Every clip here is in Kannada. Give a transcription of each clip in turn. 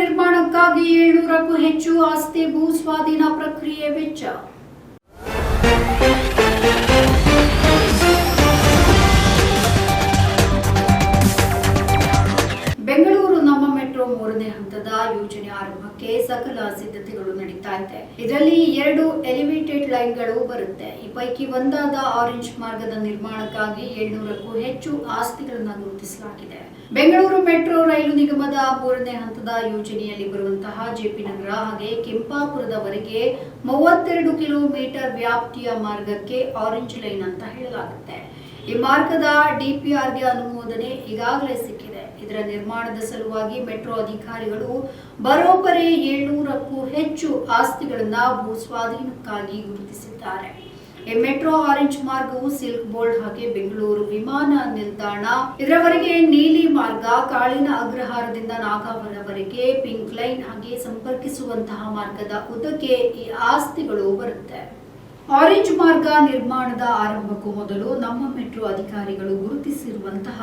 ನಿರ್ಮಾಣಕ್ಕಾಗಿ 700ಕ್ಕೂ ಹೆಚ್ಚು ಆಸ್ತಿ ಭೂ ಸ್ವಾಧೀನ ಪ್ರಕ್ರಿಯೆ ವೆಚ್ಚ. ಬೆಂಗಳೂರು ನಮ್ಮ ಮೆಟ್ರೋ 3ನೇ ಹಂತದ ಯೋಜನೆ ಆರಂಭಕ್ಕೆ ಸಕಲ ಸಿದ್ಧತೆಗಳು ನಡೀತಾ ಇದೆ. ಇದರಲ್ಲಿ 2 ಎಲಿವೇಟೆಡ್ ಲೈನ್ಗಳು ಬರುತ್ತೆ. ಈ ಪೈಕಿ ಒಂದಾದ ಆರೆಂಜ್ ಮಾರ್ಗದ ನಿರ್ಮಾಣಕ್ಕಾಗಿ 700ಕ್ಕೂ ಹೆಚ್ಚು ಆಸ್ತಿಗಳನ್ನು ಗುರುತಿಸಲಾಗಿದೆ. ಬೆಂಗಳೂರು ಮೆಟ್ರೋ ರೈಲು ನಿಗಮದ 3ನೇ ಹಂತದ ಯೋಜನೆಯಲ್ಲಿ ಬರುವಂತಹ ಜೆಪಿ ನಗರ ಹಾಗೆ ಕೆಂಪಾಪುರದವರೆಗೆ 32 ಕಿಲೋಮೀಟರ್ ವ್ಯಾಪ್ತಿಯ ಮಾರ್ಗಕ್ಕೆ ಆರೆಂಜ್ ಲೈನ್ ಅಂತ ಹೇಳಲಾಗುತ್ತೆ. ಈ ಮಾರ್ಗದ ಡಿಪಿಆರ್ಗೆ ಅನುಮೋದನೆ ಈಗಾಗಲೇ ಸಿಕ್ಕಿದೆ. ಇದರ ನಿರ್ಮಾಣದ ಸಲುವಾಗಿ ಮೆಟ್ರೋ ಅಧಿಕಾರಿಗಳು ಬರೋಬ್ಬರಿ 700ಕ್ಕೂ ಹೆಚ್ಚು ಆಸ್ತಿಗಳನ್ನು ಭೂ ಸ್ವಾಧೀನಕ್ಕಾಗಿ ಗುರುತಿಸಿದ್ದಾರೆ. ಈ ಮೆಟ್ರೋ ಆರೆಂಜ್ ಮಾರ್ಗವು ಸಿಲ್ಕ್ ಬೋರ್ಡ್ ಹಾಗೆ ಬೆಂಗಳೂರು ವಿಮಾನ ನಿಲ್ದಾಣ ಇದರವರೆಗೆ ನೀಲಿ ಮಾರ್ಗ, ಕಾಳಿನ ಅಗ್ರಹಾರದಿಂದ ನಾಗಾವರವರೆಗೆ ಪಿಂಕ್ ಲೈನ್ ಹಾಗೆ ಸಂಪರ್ಕಿಸುವಂತಹ ಮಾರ್ಗದ ಉದ್ದಕ್ಕೆ ಈ ಆಸ್ತಿಗಳು ಬರುತ್ತೆ. ಆರೆಂಜ್ ಮಾರ್ಗ ನಿರ್ಮಾಣದ ಆರಂಭಕ್ಕೂ ಮೊದಲು ನಮ್ಮ ಮೆಟ್ರೋ ಅಧಿಕಾರಿಗಳು ಗುರುತಿಸಿರುವಂತಹ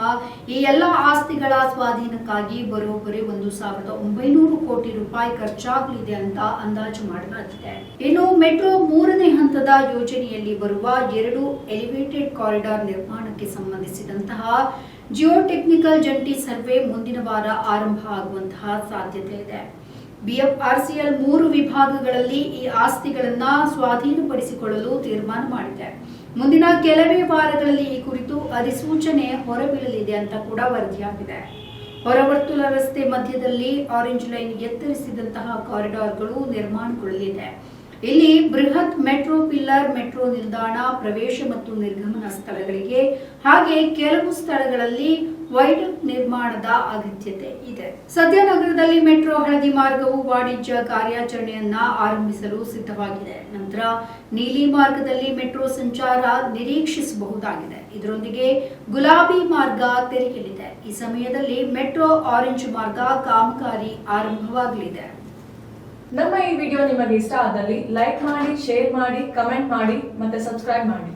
ಈ ಎಲ್ಲ ಆಸ್ತಿಗಳ ಸ್ವಾಧೀನಕ್ಕಾಗಿ ಬರೋಬ್ಬರಿ 1,900 ಕೋಟಿ ರೂಪಾಯಿ ಖರ್ಚಾಗಲಿದೆ ಅಂತ ಅಂದಾಜು ಮಾಡಲಾಗಿದೆ. ಇನ್ನು ಮೆಟ್ರೋ 3ನೇ ಹಂತದ ಯೋಜನೆಯಲ್ಲಿ ಬರುವ 2 ಎಲಿವೇಟೆಡ್ ಕಾರಿಡಾರ್ ನಿರ್ಮಾಣಕ್ಕೆ ಸಂಬಂಧಿಸಿದಂತಹ ಜಿಯೋಟೆಕ್ನಿಕಲ್ ಜಂಟಿ ಸರ್ವೆ ಮುಂದಿನ ವಾರ ಆರಂಭ ಆಗುವಂತಹ ಸಾಧ್ಯತೆ ಇದೆ. ಬಿಎಫ್ಆರ್ಸಿಎಲ್ 3 ವಿಭಾಗಗಳಲ್ಲಿ ಈ ಆಸ್ತಿಗಳನ್ನು ಸ್ವಾಧೀನಪಡಿಸಿಕೊಳ್ಳಲು ತೀರ್ಮಾನ ಮಾಡಿದೆ. ಮುಂದಿನ ಕೆಲವೇ ವಾರಗಳಲ್ಲಿ ಈ ಕುರಿತು ಅಧಿಸೂಚನೆ ಹೊರಬೀಳಲಿದೆ ಅಂತ ಕೂಡ ವರದಿಯಾಗಿದೆ. ಹೊರವರ್ತುಲ ರಸ್ತೆ ಮಧ್ಯದಲ್ಲಿ ಆರೆಂಜ್ ಲೈನ್ ಎತ್ತರಿಸಿದಂತಹ ಕಾರಿಡಾರ್ಗಳು ನಿರ್ಮಾಣಗೊಳ್ಳಲಿದೆ. ಇಲ್ಲಿ ಬೃಹತ್ ಮೆಟ್ರೋ ಪಿಲ್ಲರ್, ಮೆಟ್ರೋ ನಿಲ್ದಾಣ, ಪ್ರವೇಶ ಮತ್ತು ನಿರ್ಗಮನ ಸ್ಥಳಗಳಿಗೆ ಹಾಗೆ ಕೆಲವು ಸ್ಥಳಗಳಲ್ಲಿ ವೈಡಕ್ಟ್ ನಿರ್ಮಾಣದ ಅಗತ್ಯತೆ ಇದೆ. ಸದ್ಯ ನಗರದಲ್ಲಿ ಮೆಟ್ರೋ ಹಳದಿ ಮಾರ್ಗವು ವಾಣಿಜ್ಯ ಕಾರ್ಯಾಚರಣೆಯನ್ನ ಆರಂಭಿಸಲು ಸಿದ್ಧವಾಗಿದೆ. ನಂತರ ನೀಲಿ ಮಾರ್ಗದಲ್ಲಿ ಮೆಟ್ರೋ ಸಂಚಾರ ನಿರೀಕ್ಷಿಸಬಹುದಾಗಿದೆ. ಇದರೊಂದಿಗೆ ಗುಲಾಬಿ ಮಾರ್ಗ ತೆರೆಯಲಿದೆ. ಈ ಸಮಯದಲ್ಲಿ ಮೆಟ್ರೋ ಆರೆಂಜ್ ಮಾರ್ಗ ಕಾಮಗಾರಿ ಆರಂಭವಾಗಲಿದೆ. ನಮ್ಮ ಈ ವಿಡಿಯೋ ನಿಮಗೆ ಇಷ್ಟ ಆದಲ್ಲಿ ಲೈಕ್ ಮಾಡಿ, ಶೇರ್ ಮಾಡಿ, ಕಮೆಂಟ್ ಮಾಡಿ ಮತ್ತೆ ಸಬ್ಸ್ಕ್ರೈಬ್ ಮಾಡಿ.